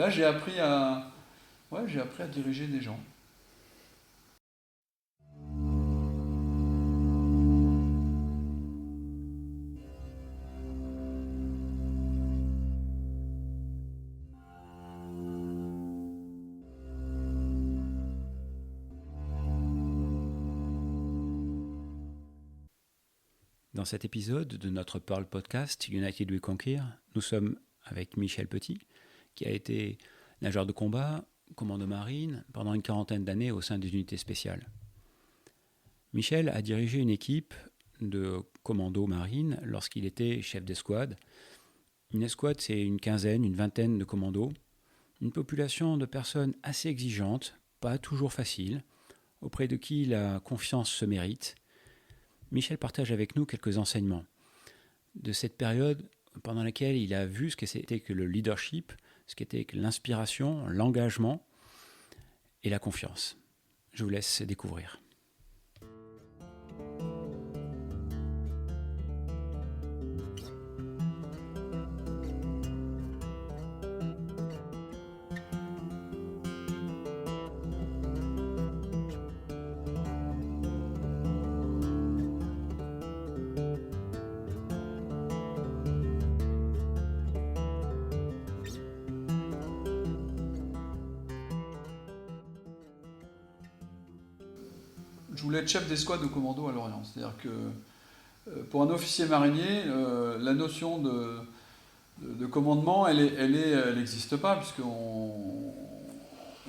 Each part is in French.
là j'ai appris à diriger des gens. Dans cet épisode de notre Pearl Podcast United We Conquer, nous sommes avec Michel Petit, qui a été nageur de combat, commando marine pendant une quarantaine d'années au sein des unités spéciales. Michel a dirigé une équipe de commando marine lorsqu'il était chef d'escouade. Une escouade, c'est une quinzaine, une vingtaine de commandos, une population de personnes assez exigeantes, pas toujours faciles, auprès de qui la confiance se mérite. Michel partage avec nous quelques enseignements de cette période pendant laquelle il a vu ce que c'était que le leadership, ce qu'était que l'inspiration, l'engagement et la confiance. Je vous laisse découvrir. Je voulais être chef d'escouade au commando à Lorient. C'est-à-dire que pour un officier marinier, la notion de commandement, elle n'existe pas, puisque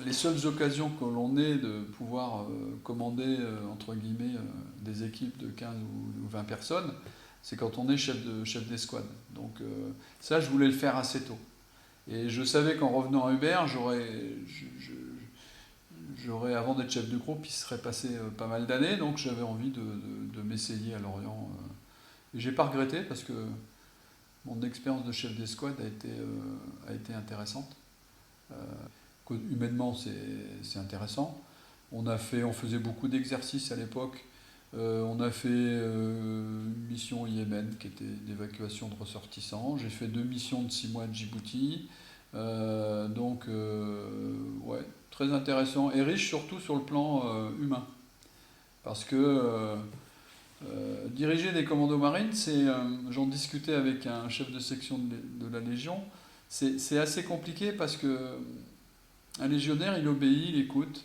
les seules occasions que l'on ait de pouvoir commander, entre guillemets, des équipes de 15 ou 20 personnes, c'est quand on est chef d'escouade. Donc ça, je voulais le faire assez tôt. Et je savais qu'en revenant à Hubert, j'aurais, avant d'être chef de groupe, il serait passé pas mal d'années, donc j'avais envie de m'essayer à Lorient. Et j'ai pas regretté parce que mon expérience de chef d'escouade a été intéressante. Humainement, c'est intéressant. On faisait beaucoup d'exercices à l'époque. On a fait une mission au Yémen qui était d'évacuation de ressortissants. J'ai fait 2 missions de 6 mois à Djibouti. Ouais, très intéressant et riche surtout sur le plan humain. Parce que diriger des commandos marines, j'en discutais avec un chef de section de la Légion, c'est assez compliqué parce que un légionnaire, il obéit, il écoute,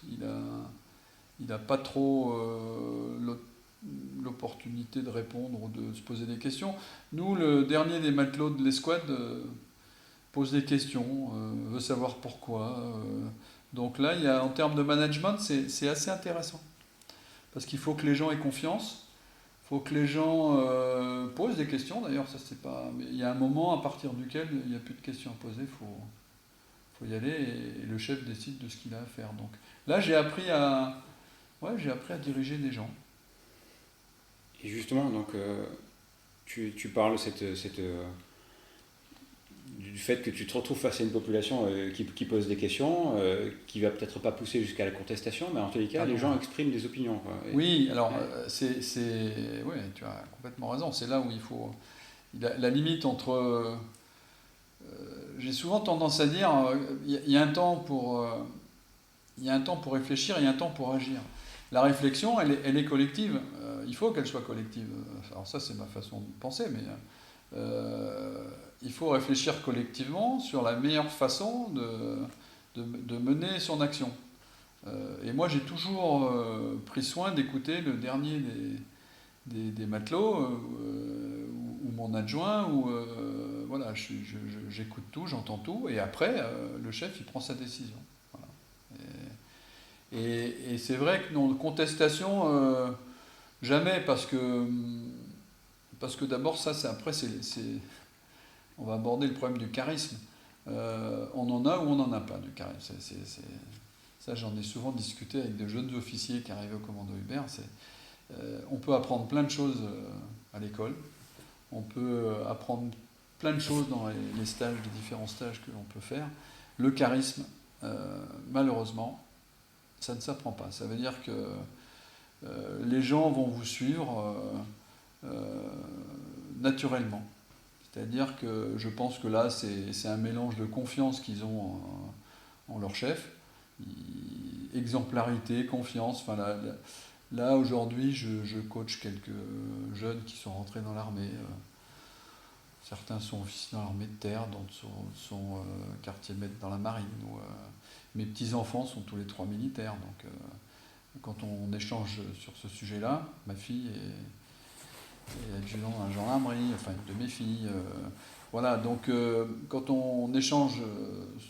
il a pas trop l'opportunité de répondre ou de se poser des questions. Nous, le dernier des matelots de l'escouade pose des questions, veut savoir pourquoi. Donc là, en termes de management, c'est assez intéressant. Parce qu'il faut que les gens aient confiance, il faut que les gens posent des questions. D'ailleurs, ça c'est pas. Mais il y a un moment à partir duquel il n'y a plus de questions à poser, faut y aller et le chef décide de ce qu'il a à faire. Donc là, j'ai appris à diriger des gens. Et justement, donc, tu parles du fait que tu te retrouves face à une population qui pose des questions, qui va peut-être pas pousser jusqu'à la contestation, mais en tous les cas, Ah les non. gens expriment des opinions, quoi. Oui, alors Ouais. ouais, tu as complètement raison. C'est là où il faut la limite entre. J'ai souvent tendance à dire, il y a un temps il y a un temps pour réfléchir, il y a un temps pour agir. La réflexion, elle est collective. Il faut qu'elle soit collective. Alors ça, c'est ma façon de penser, mais il faut réfléchir collectivement sur la meilleure façon de mener son action. Et moi, j'ai toujours pris soin d'écouter le dernier des matelots ou mon adjoint. Voilà, j'écoute tout, j'entends tout, et après, le chef, il prend sa décision. Voilà. Et c'est vrai que non, contestation, jamais, parce que d'abord, ça, on va aborder le problème du charisme. On en a ou on n'en a pas du charisme. Ça, j'en ai souvent discuté avec de jeunes officiers qui arrivaient au commando Hubert. On peut apprendre plein de choses à l'école. On peut apprendre plein de choses dans les stages, les différents stages que l'on peut faire. Le charisme, malheureusement, ça ne s'apprend pas. Ça veut dire que les gens vont vous suivre naturellement. C'est-à-dire que je pense que là, c'est un mélange de confiance qu'ils ont en leur chef, exemplarité, confiance. Enfin, là aujourd'hui, je coach quelques jeunes qui sont rentrés dans l'armée. Certains sont officiers dans l'armée de terre, d'autres sont quartier-maître dans la marine. Mes petits-enfants sont tous les trois militaires. Donc, quand on échange sur ce sujet-là, ma fille est adjudante dans la gendarmerie, enfin une de mes filles. Voilà, donc quand on échange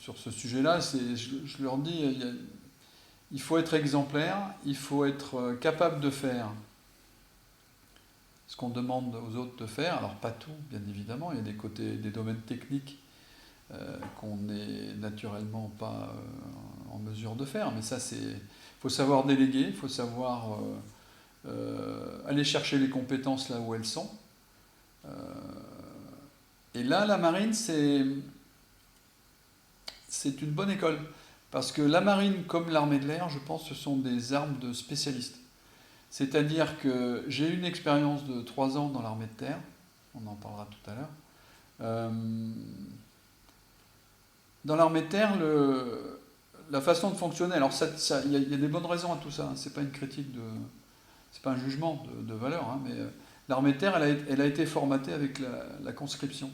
sur ce sujet-là, je leur dis, il faut être exemplaire, il faut être capable de faire ce qu'on demande aux autres de faire. Alors pas tout, bien évidemment, il y a des domaines techniques qu'on n'est naturellement pas en mesure de faire, mais ça il faut savoir déléguer, il faut savoir aller chercher les compétences là où elles sont. Et là, la marine, c'est une bonne école, parce que la marine, comme l'armée de l'air, je pense, ce sont des armes de spécialistes. C'est-à-dire que j'ai eu une expérience de 3 ans dans l'armée de terre, on en parlera tout à l'heure. Dans l'armée de terre, la façon de fonctionner, alors il y a des bonnes raisons à tout ça, hein, c'est pas une critique c'est pas un jugement de valeur, hein, mais l'armée de terre, elle a été formatée avec la conscription.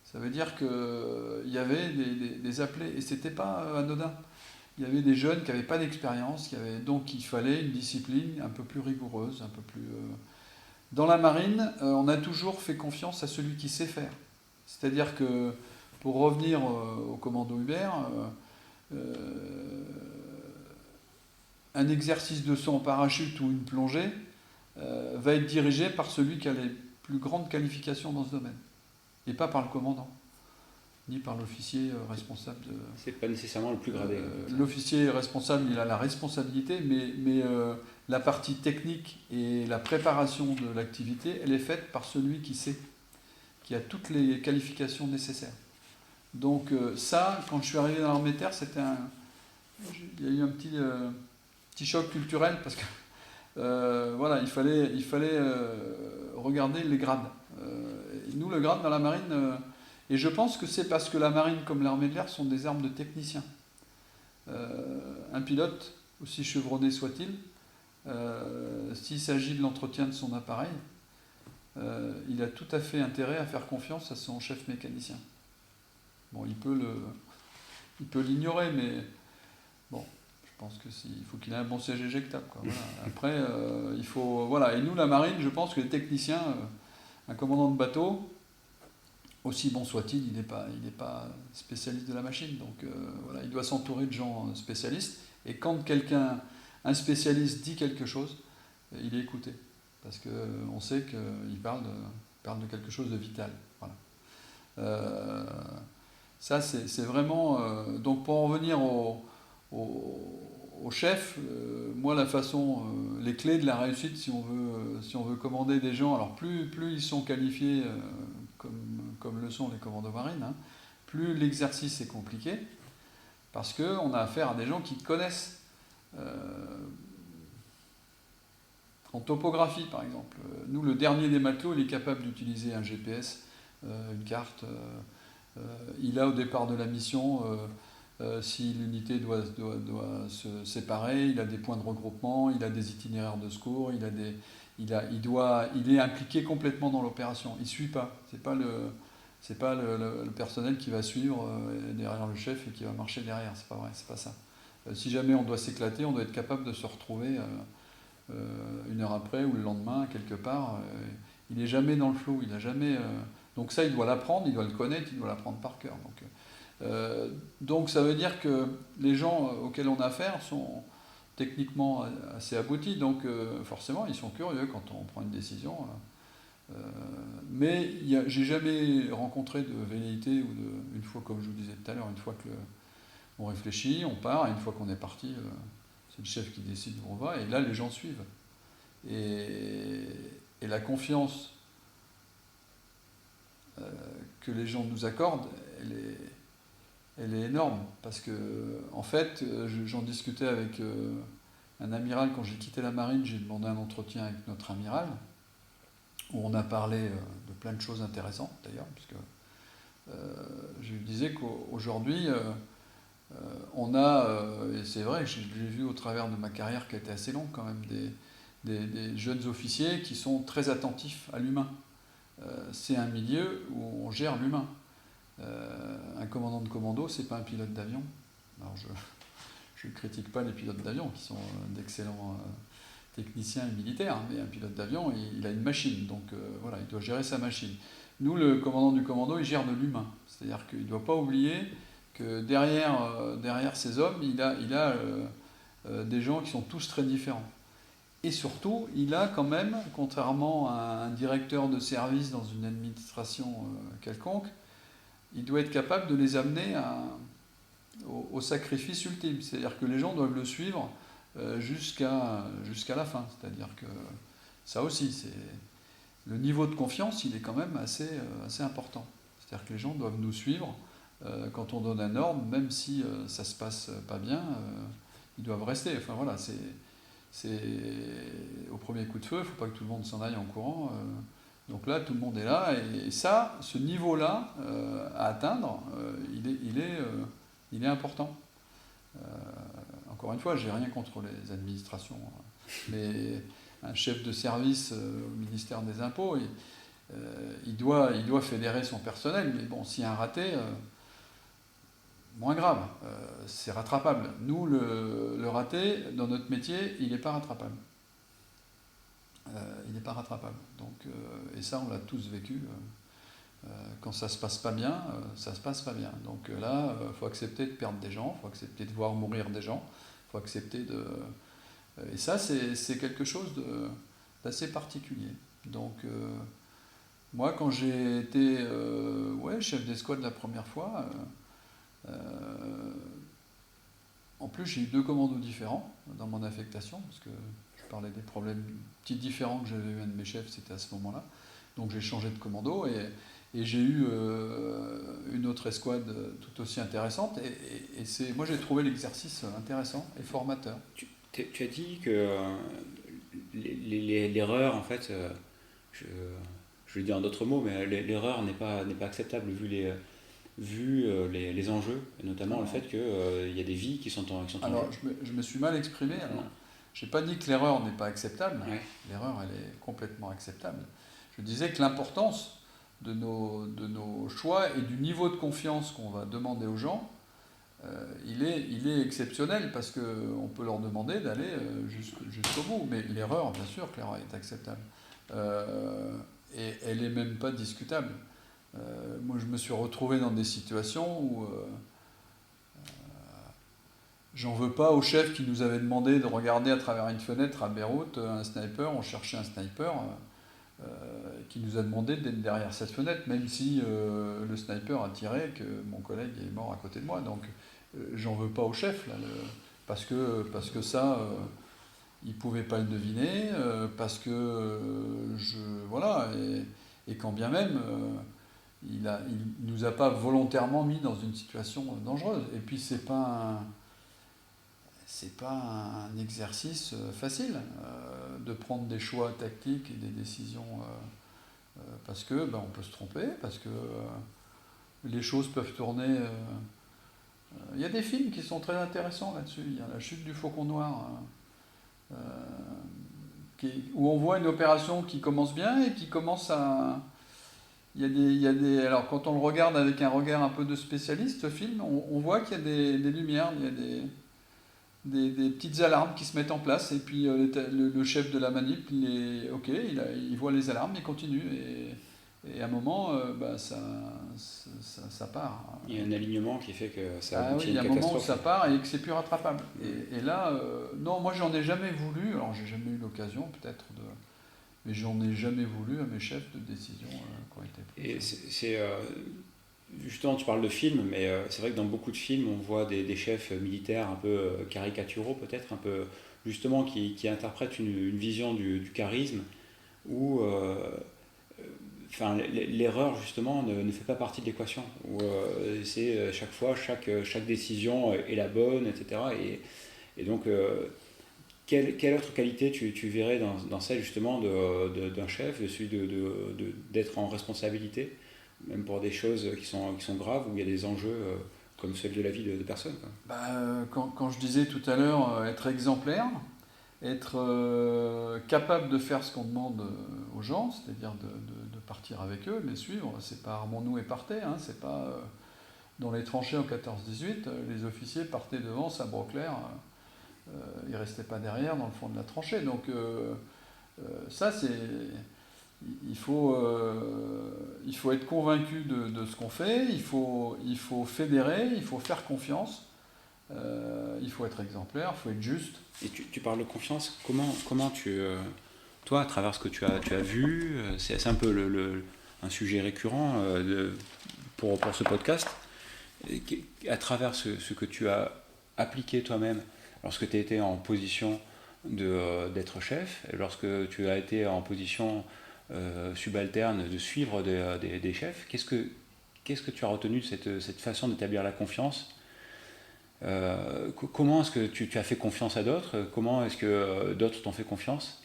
Ça veut dire qu'il y avait des appelés, et c'était pas anodin. Il y avait des jeunes qui n'avaient pas d'expérience, donc il fallait une discipline un peu plus rigoureuse, un peu plus. Dans la marine, on a toujours fait confiance à celui qui sait faire. C'est-à-dire que, pour revenir au commando Hubert, un exercice de saut en parachute ou une plongée va être dirigé par celui qui a les plus grandes qualifications dans ce domaine, et pas par le commandant, ni par l'officier responsable de... C'est pas nécessairement le plus gradé. L'officier responsable, il a la responsabilité, mais la partie technique et la préparation de l'activité, elle est faite par celui qui sait, qui a toutes les qualifications nécessaires. Donc ça, quand je suis arrivé dans l'armée de terre, il y a eu un petit choc culturel, parce que voilà, il fallait regarder les grades. Et nous, le grade dans la marine... et je pense que c'est parce que la marine, comme l'armée de l'air, sont des armes de techniciens. Un pilote, aussi chevronné soit-il, s'il s'agit de l'entretien de son appareil, il a tout à fait intérêt à faire confiance à son chef mécanicien. Bon, il peut l'ignorer, mais bon, je pense il faut qu'il ait un bon siège éjectable, quoi. Voilà. Après, il faut... Voilà. Et nous, la marine, je pense que les techniciens, un commandant de bateau, aussi bon soit-il, il n'est pas spécialiste de la machine. Donc voilà, il doit s'entourer de gens spécialistes. Et quand un spécialiste dit quelque chose, il est écouté. Parce qu'on sait qu'il parle de quelque chose de vital. Voilà. Ça, c'est vraiment... donc pour en revenir au chef, moi la façon... les clés de la réussite, si on veut commander des gens, alors plus ils sont qualifiés... comme le sont les commandos marines, hein, plus l'exercice est compliqué, parce qu'on a affaire à des gens qui connaissent. En topographie, par exemple. Nous, le dernier des matelots, il est capable d'utiliser un GPS, une carte. Il a, au départ de la mission, si l'unité doit se séparer, il a des points de regroupement, il a des itinéraires de secours, il est impliqué complètement dans l'opération. Il ne suit pas. C'est pas le personnel qui va suivre derrière le chef et qui va marcher derrière. C'est pas vrai, c'est pas ça. Si jamais on doit s'éclater, on doit être capable de se retrouver 1 heure après ou le lendemain, quelque part. Il n'est jamais dans le flou. Il a jamais. Donc ça, il doit l'apprendre, il doit le connaître, il doit l'apprendre par cœur. Donc ça veut dire que les gens auxquels on a affaire sont techniquement assez aboutis, donc forcément ils sont curieux quand on prend une décision. Mais j'ai jamais rencontré de velléité ou une fois, comme je vous disais tout à l'heure, une fois on réfléchit, on part, et une fois qu'on est parti, c'est le chef qui décide où on va, et là les gens suivent. Et la confiance que les gens nous accordent, elle est énorme, parce que en fait, j'en discutais avec un amiral quand j'ai quitté la marine. J'ai demandé un entretien avec notre amiral. où on a parlé de plein de choses intéressantes d'ailleurs, puisque je disais qu'aujourd'hui, on a, et c'est vrai, je l'ai vu au travers de ma carrière qui a été assez longue quand même, des jeunes officiers qui sont très attentifs à l'humain. C'est un milieu où on gère l'humain. Un commandant de commando, c'est pas un pilote d'avion. Alors je ne critique pas les pilotes d'avion qui sont d'excellents techniciens et militaires, mais un pilote d'avion, il a une machine, donc voilà, il doit gérer sa machine. Nous, le commandant du commando, il gère de l'humain. C'est-à-dire qu'il ne doit pas oublier que derrière ces hommes, il a des gens qui sont tous très différents. Et surtout, il a quand même, contrairement à un directeur de service dans une administration quelconque, il doit être capable de les amener au sacrifice ultime. C'est-à-dire que les gens doivent le suivre jusqu'à la fin. C'est-à-dire que ça aussi, le niveau de confiance, il est quand même assez important. C'est-à-dire que les gens doivent nous suivre quand on donne un ordre, même si ça se passe pas bien, ils doivent rester. Enfin voilà, c'est au premier coup de feu, il ne faut pas que tout le monde s'en aille en courant. Donc là, tout le monde est là, et ça, ce niveau-là à atteindre, il est important. Encore une fois, j'ai rien contre les administrations, mais un chef de service au ministère des Impôts, il doit fédérer son personnel, mais bon, s'il y a un raté, moins grave, c'est rattrapable. Nous, le raté, dans notre métier, il n'est pas rattrapable. Il n'est pas rattrapable. Donc, et ça, on l'a tous vécu. Quand ça se passe pas bien, ça se passe pas bien. Donc là, il faut accepter de perdre des gens, il faut accepter de voir mourir des gens, il faut accepter de... Et ça, c'est quelque chose d'assez particulier. Donc, moi, quand j'ai été chef d'escouade la première fois, en plus, j'ai eu 2 commandos différents dans mon affectation, parce que je parlais des problèmes petits différents que j'avais eu un de mes chefs, c'était à ce moment-là. Donc j'ai changé de commando et j'ai eu une autre escouade tout aussi intéressante. Et moi, j'ai trouvé l'exercice intéressant et formateur. Tu as dit que l'erreur, en fait, je le dis en d'autres mots, mais l'erreur n'est pas acceptable vu les enjeux, et notamment le fait qu'il y a des vies qui sont en jeu. Alors, je me suis mal exprimé. Je n'ai pas dit que l'erreur n'est pas acceptable. Ouais. L'erreur, elle est complètement acceptable. Je disais que l'importance de nos choix et du niveau de confiance qu'on va demander aux gens, il est exceptionnel parce qu'on peut leur demander d'aller jusqu'au bout. Mais l'erreur, bien sûr que l'erreur est acceptable. Et elle n'est même pas discutable. Moi, je me suis retrouvé dans des situations où j'en veux pas au chef qui nous avait demandé de regarder à travers une fenêtre à Beyrouth un sniper. On cherchait un sniper qui nous a demandé d'être derrière cette fenêtre, même si le sniper a tiré, que mon collègue est mort à côté de moi. Donc, j'en veux pas au chef, là, parce que ça, il pouvait pas le deviner, parce que voilà, et quand bien même. Il nous a pas volontairement mis dans une situation dangereuse. Et puis c'est pas un exercice facile de prendre des choix tactiques et des décisions parce que on peut se tromper, parce que les choses peuvent tourner. Il y a des films qui sont très intéressants là-dessus. Il y a La Chute du Faucon Noir, où on voit une opération qui commence bien et qui commence à... Alors quand on le regarde avec un regard un peu de spécialiste, ce film, on voit qu'il y a des lumières, il y a des petites alarmes qui se mettent en place, et puis le chef de la manip, il voit les alarmes, il continue, et à un moment, ça part. Il y a un alignement qui fait que ça aboutit à une catastrophe. Il y a un moment où ça part et que c'est plus rattrapable. Et là, non, moi j'en ai jamais voulu, alors j'ai jamais eu l'occasion peut-être de... Mais j'en ai jamais voulu à mes chefs de décision qui ont été prises. Et justement, tu parles de films, mais c'est vrai que dans beaucoup de films, on voit des chefs militaires un peu caricaturaux, peut-être, un peu justement qui interprètent une vision du charisme, où l'erreur justement ne fait pas partie de l'équation. Où c'est chaque fois, chaque décision est la bonne, etc. Et donc quelle autre qualité tu verrais dans celle justement d'un chef, de celui d'être en responsabilité, même pour des choses qui sont graves, où il y a des enjeux comme celle de la vie de personnes, quoi. Quand je disais tout à l'heure, être exemplaire, être capable de faire ce qu'on demande aux gens, c'est-à-dire de partir avec eux, de les suivre, c'est pas armons-nous et partez, hein, c'est pas dans les tranchées en 14-18, les officiers partaient devant, sabre au clair, ils restaient pas derrière dans le fond de la tranchée. Donc ça, il faut être convaincu de ce qu'on fait, il faut fédérer, il faut faire confiance, il faut être exemplaire, il faut être juste. Et tu parles de confiance, comment toi, à travers ce que tu as vu, c'est un peu un sujet récurrent pour ce podcast, à travers ce que tu as appliqué toi-même lorsque tu étais en position d'être chef, et lorsque tu as été en position subalterne de suivre des chefs, qu'est-ce que tu as retenu de cette façon d'établir la confiance? Comment est-ce que tu as fait confiance à d'autres? Comment est-ce que d'autres t'ont fait confiance?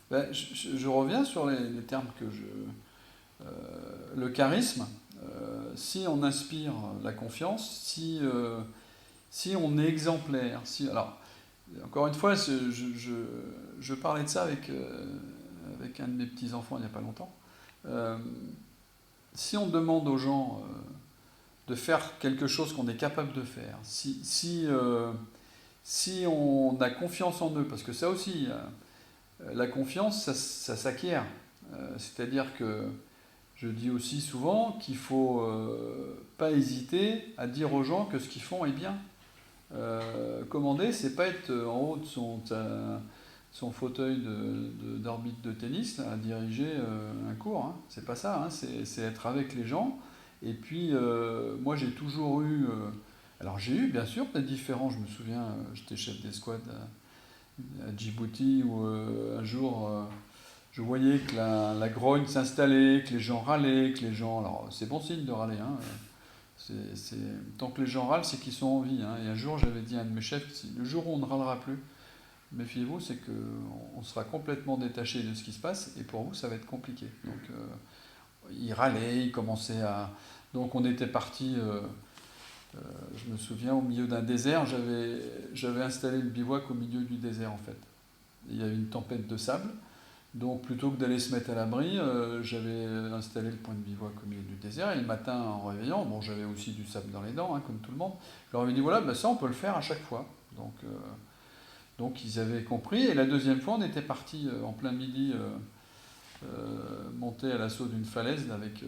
Je reviens sur les termes le charisme, si on inspire la confiance, si on est exemplaire, alors, encore une fois, je parlais de ça avec un de mes petits-enfants il n'y a pas longtemps. Si on demande aux gens de faire quelque chose qu'on est capable de faire, si on a confiance en eux, parce que ça aussi, la confiance, ça s'acquiert. C'est-à-dire que je dis aussi souvent qu'il ne faut pas hésiter à dire aux gens que ce qu'ils font est bien. Commander, c'est pas être en haut de son fauteuil d'arbitre de tennis là, à diriger un cours. Hein. C'est pas ça, hein. C'est être avec les gens. Et puis, moi j'ai toujours eu. Alors j'ai eu bien sûr des différents. Je me souviens, j'étais chef d'escouade à Djibouti où un jour je voyais que la grogne s'installait, que les gens râlaient, que les gens. Alors c'est bon signe de râler. Hein. Tant que les gens râlent, c'est qu'ils sont en vie. Hein. Et un jour, j'avais dit à un de mes chefs, le jour où on ne râlera plus, méfiez-vous, c'est qu'on sera complètement détaché de ce qui se passe, et pour vous, ça va être compliqué. Donc, il râlait, il commençait à... Donc, on était parti, je me souviens, au milieu d'un désert. J'avais installé le bivouac au milieu du désert, en fait. Il y avait une tempête de sable. Donc plutôt que d'aller se mettre à l'abri, j'avais installé le point de bivouac au milieu du désert, et le matin en réveillant, bon j'avais aussi du sable dans les dents, hein, comme tout le monde, je leur avais dit voilà, ça on peut le faire à chaque fois. Donc ils avaient compris, et la deuxième fois on était parti en plein midi monter à l'assaut d'une falaise avec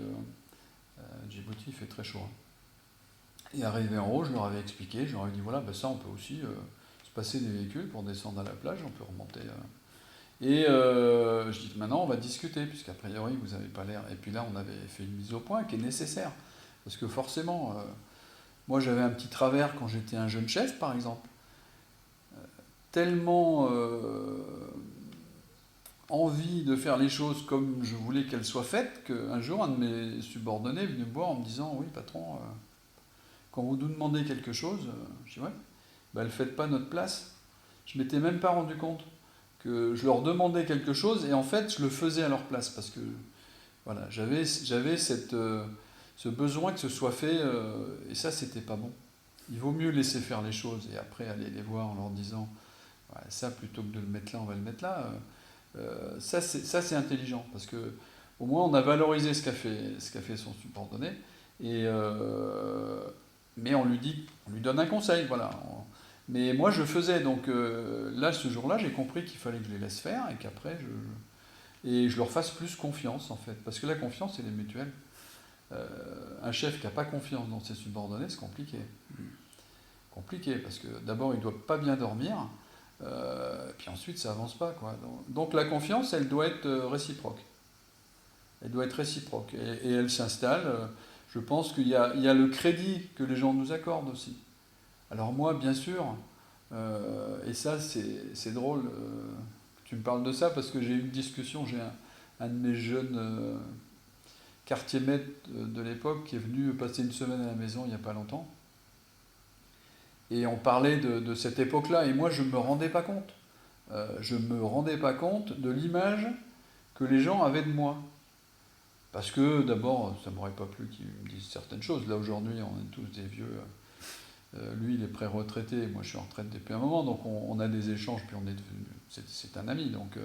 Djibouti, il fait très chaud. Hein. Et arrivé en haut, je leur avais expliqué, je leur avais dit voilà, ça on peut aussi se passer des véhicules pour descendre à la plage, on peut remonter... Et je dis maintenant on va discuter, puisqu'a priori vous n'avez pas l'air. Et puis là on avait fait une mise au point qui est nécessaire. Parce que forcément, moi j'avais un petit travers quand j'étais un jeune chef par exemple. Tellement envie de faire les choses comme je voulais qu'elles soient faites, qu'un jour un de mes subordonnés est venu me voir en me disant oui patron, quand vous nous demandez quelque chose, je dis ouais, ne le faites pas à notre place. Je m'étais même pas rendu compte que je leur demandais quelque chose et en fait je le faisais à leur place parce que voilà, j'avais ce besoin que ce soit fait et ça c'était pas bon. Il vaut mieux laisser faire les choses et après aller les voir en leur disant ouais, ça plutôt que de le mettre là on va le mettre là. Ça c'est intelligent parce que au moins on a valorisé ce qu'a fait son subordonné et mais on lui donne un conseil, voilà. Mais moi je faisais, donc là ce jour-là j'ai compris qu'il fallait que je les laisse faire et qu'après je leur fasse plus confiance en fait. Parce que la confiance elle est mutuelle. Un chef qui n'a pas confiance dans ses subordonnés c'est compliqué. Compliqué parce que d'abord il ne doit pas bien dormir, puis ensuite ça avance pas quoi. Donc la confiance elle doit être réciproque. Elle doit être réciproque et elle s'installe. Je pense qu'il y a le crédit que les gens nous accordent aussi. Alors moi, bien sûr, et ça c'est drôle que tu me parles de ça parce que j'ai eu une discussion, j'ai un de mes jeunes quartier maître de l'époque qui est venu passer une semaine à la maison il n'y a pas longtemps. Et on parlait de cette époque-là et moi je ne me rendais pas compte. je ne me rendais pas compte de l'image que les gens avaient de moi. Parce que d'abord, ça ne m'aurait pas plu qu'ils me disent certaines choses. Là aujourd'hui, on est tous des vieux. Lui, il est pré-retraité, moi je suis en retraite depuis un moment, donc on a des échanges, puis on est devenu. C'est un ami. Donc,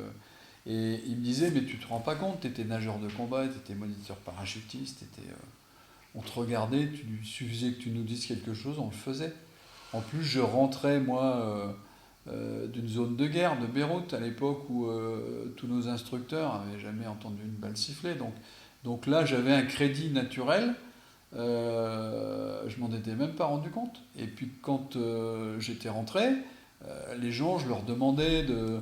et il me disait, mais tu te rends pas compte, tu étais nageur de combat, tu étais moniteur parachutiste, on te regardait, il suffisait que tu nous dises quelque chose, on le faisait. En plus, je rentrais, moi, d'une zone de guerre, de Beyrouth, à l'époque où tous nos instructeurs n'avaient jamais entendu une balle siffler. Donc là, j'avais un crédit naturel. Je m'en étais même pas rendu compte. Et puis quand j'étais rentré, les gens, je leur demandais de...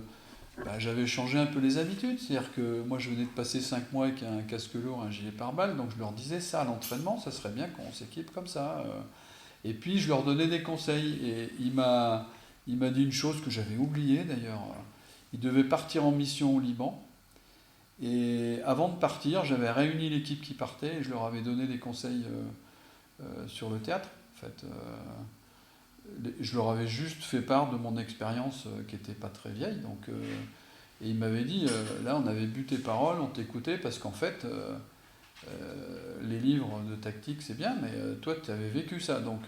j'avais changé un peu les habitudes. C'est-à-dire que moi, je venais de passer 5 mois avec un casque lourd, un gilet pare-balles. Donc je leur disais ça à l'entraînement, ça serait bien qu'on s'équipe comme ça. Et puis je leur donnais des conseils. Et il m'a dit une chose que j'avais oubliée d'ailleurs. Il devait partir en mission au Liban. Et avant de partir, j'avais réuni l'équipe qui partait et je leur avais donné des conseils sur le théâtre. En fait, je leur avais juste fait part de mon expérience qui n'était pas très vieille. Donc, et ils m'avaient dit, là on avait bu tes paroles, on t'écoutait parce qu'en fait, les livres de tactique c'est bien, mais toi tu avais vécu ça. Donc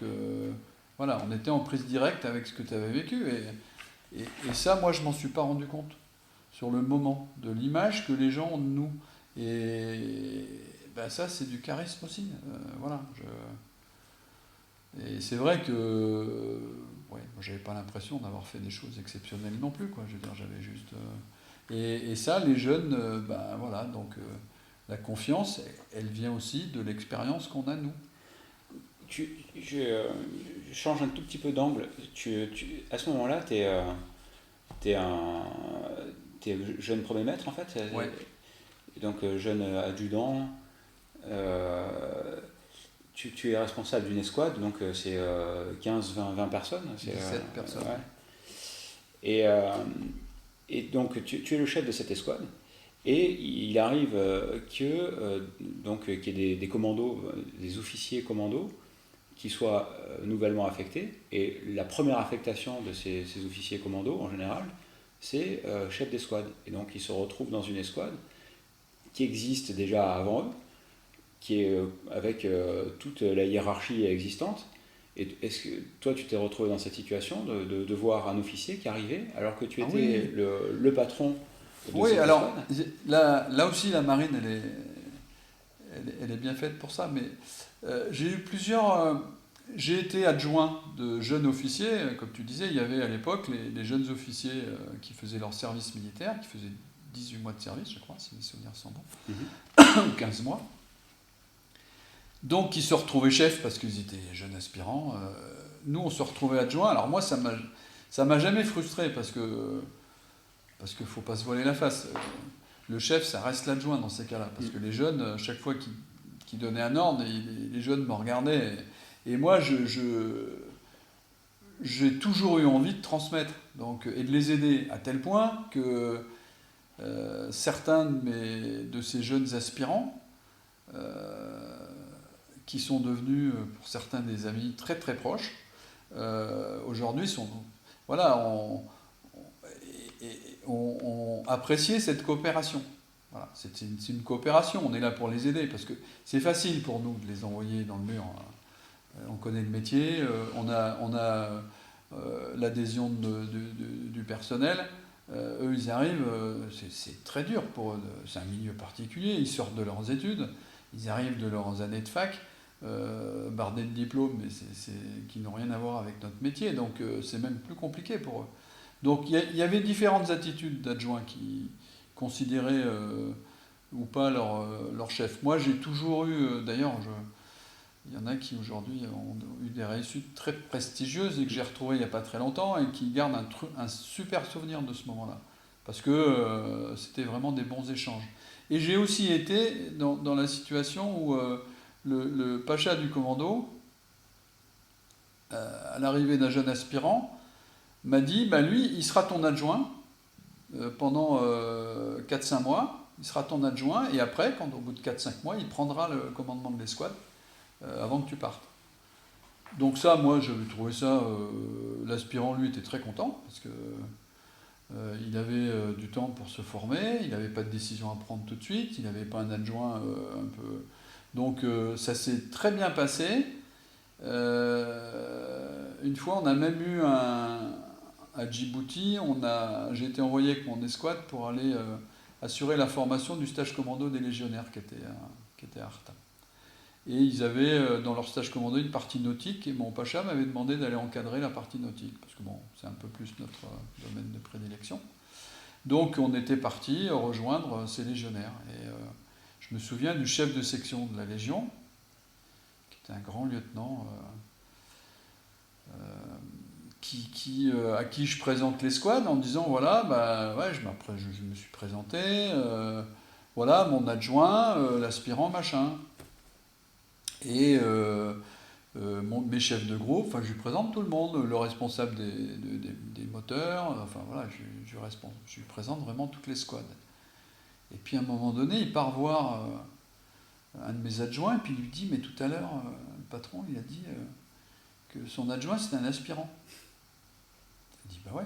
voilà, on était en prise directe avec ce que tu avais vécu. Et ça, moi je m'en suis pas rendu compte sur le moment, de l'image que les gens ont de nous. Et ça, c'est du charisme aussi. Voilà. Et c'est vrai que moi, j'avais pas l'impression d'avoir fait des choses exceptionnelles non plus. Quoi. Je veux dire, j'avais juste. Et ça, les jeunes, voilà. Donc, la confiance, elle vient aussi de l'expérience qu'on a nous. Je change un tout petit peu d'angle. À ce moment-là, tu es jeune premier maître en fait, Ouais. donc jeune adjudant. Tu es responsable d'une escouade, donc c'est 15, 20 personnes. 17 personnes. Ouais. Et donc tu es le chef de cette escouade. Et il arrive qu'il y ait des commandos, des officiers commandos qui soient nouvellement affectés. Et la première affectation de ces officiers commandos, en général, c'est chef d'escouade. Et donc ils se retrouvent dans une escouade qui existe déjà avant eux, qui est avec toute la hiérarchie existante. Et est-ce que toi tu t'es retrouvé dans cette situation de voir un officier qui arrivait alors que tu étais le patron de oui, cette alors escouade? là aussi la marine elle est bien faite pour ça, mais j'ai eu plusieurs... j'ai été adjoint de jeunes officiers, comme tu disais, il y avait à l'époque les jeunes officiers qui faisaient leur service militaire, qui faisaient 18 mois de service, je crois, si mes souvenirs sont bons, ou 15 mois. Donc, qui se retrouvaient chefs parce qu'ils étaient jeunes aspirants. Nous, on se retrouvait adjoints. Alors moi, ça m'a jamais frustré parce que faut pas se voiler la face. Le chef, ça reste l'adjoint dans ces cas-là. Parce que les jeunes, chaque fois qu'ils donnaient un ordre, les jeunes me regardaient. Et moi, j'ai toujours eu envie de transmettre et de les aider, à tel point que certains de ces jeunes aspirants, qui sont devenus, pour certains, des amis très très proches, aujourd'hui sont... Voilà, on appréciait cette coopération. Voilà, c'est une coopération, on est là pour les aider, parce que c'est facile pour nous de les envoyer dans le mur. On connaît le métier, on a l'adhésion du personnel. Eux, ils arrivent, c'est très dur pour eux, c'est un milieu particulier, ils sortent de leurs études, ils arrivent de leurs années de fac, bardés de diplômes, mais qui n'ont rien à voir avec notre métier, donc c'est même plus compliqué pour eux. Donc il y avait différentes attitudes d'adjoints qui considéraient ou pas leur chef. Moi, j'ai toujours eu, d'ailleurs, il y en a qui aujourd'hui ont eu des réussites très prestigieuses et que j'ai retrouvées il n'y a pas très longtemps et qui gardent un super souvenir de ce moment-là. Parce que c'était vraiment des bons échanges. Et j'ai aussi été dans la situation où le pacha du commando, à l'arrivée d'un jeune aspirant, m'a dit, lui, il sera ton adjoint pendant 4-5 mois, il sera ton adjoint, et après, au bout de 4-5 mois, il prendra le commandement de l'escouade avant que tu partes. Donc ça, moi, j'avais trouvé ça... l'aspirant, lui, était très content, parce que Il avait du temps pour se former, il n'avait pas de décision à prendre tout de suite, il n'avait pas un adjoint un peu... Donc ça s'est très bien passé. Une fois, on a même eu à Djibouti, j'ai été envoyé avec mon escouade pour aller assurer la formation du stage commando des légionnaires qui était à Arta. Et ils avaient dans leur stage commando une partie nautique, et mon pacha m'avait demandé d'aller encadrer la partie nautique, parce que bon, c'est un peu plus notre domaine de prédilection. Donc on était parti rejoindre ces légionnaires. Et je me souviens du chef de section de la Légion, qui était un grand lieutenant, à qui je présente l'escouade en disant voilà, bah, ouais, je me suis présenté, voilà mon adjoint, l'aspirant machin. Et mes chefs de groupe, enfin, je lui présente tout le monde, le responsable des moteurs, enfin voilà, je lui présente vraiment toutes les squads. Et puis à un moment donné, il part voir un de mes adjoints, et puis il lui dit, mais tout à l'heure, le patron, il a dit que son adjoint, c'était un aspirant. Il dit, bah ouais.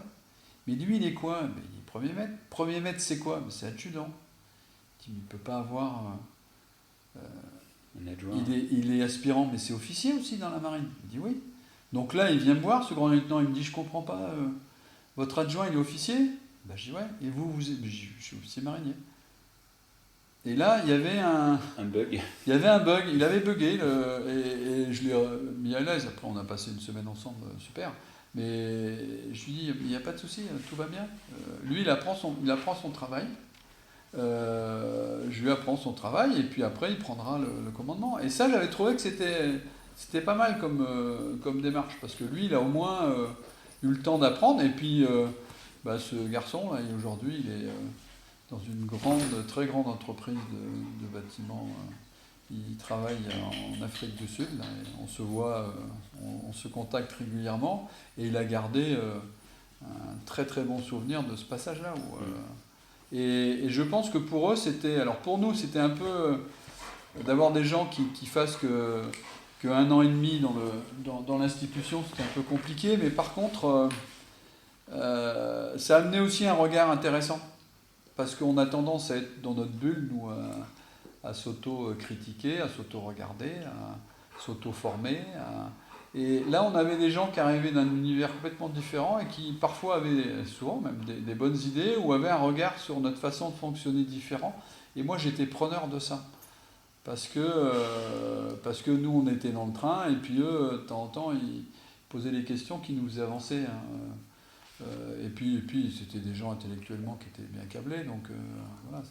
Mais lui, il est quoi? Ben, il est premier maître. Premier maître, c'est quoi? Ben, c'est adjudant. Il dit, mais il ne peut pas avoir... il est aspirant, mais c'est officier aussi dans la marine. Il dit oui. Donc là, il vient me voir, ce grand lieutenant, il me dit, je comprends pas, votre adjoint, il est officier? Ben, je dis ouais. Et vous êtes... Ben, je suis officier marinier. Et là, il y avait un bug. Il y avait un bug, il avait bugué, et je l'ai mis à l'aise. Après, on a passé une semaine ensemble, super. Mais je lui dis, il n'y a pas de souci, tout va bien. Lui, il apprend son travail. Je lui apprends son travail, et puis après, il prendra le commandement. Et ça, j'avais trouvé que c'était pas mal comme démarche, parce que lui, il a au moins eu le temps d'apprendre. Et puis, bah, ce garçon, là, aujourd'hui, il est dans une très grande entreprise de bâtiments. Il travaille en Afrique du Sud, là, et on se voit, on se contacte régulièrement, et il a gardé un très très bon souvenir de ce passage-là. Et je pense que pour eux, alors pour nous, c'était un peu d'avoir des gens qui fassent que un an et demi dans l'institution, c'était un peu compliqué, mais par contre, ça a amené aussi un regard intéressant. Parce qu'on a tendance à être dans notre bulle, nous, à s'auto-critiquer, à s'auto-regarder, à s'auto-former. Et là, on avait des gens qui arrivaient d'un univers complètement différent et qui parfois avaient, souvent même, des bonnes idées ou avaient un regard sur notre façon de fonctionner différent. Et moi, j'étais preneur de ça. Parce que nous, on était dans le train, et puis eux, de temps en temps, ils posaient des questions qui nous faisaient avancer. Et puis c'était des gens intellectuellement qui étaient bien câblés, donc voilà,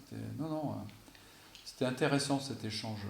c'était intéressant cet échange.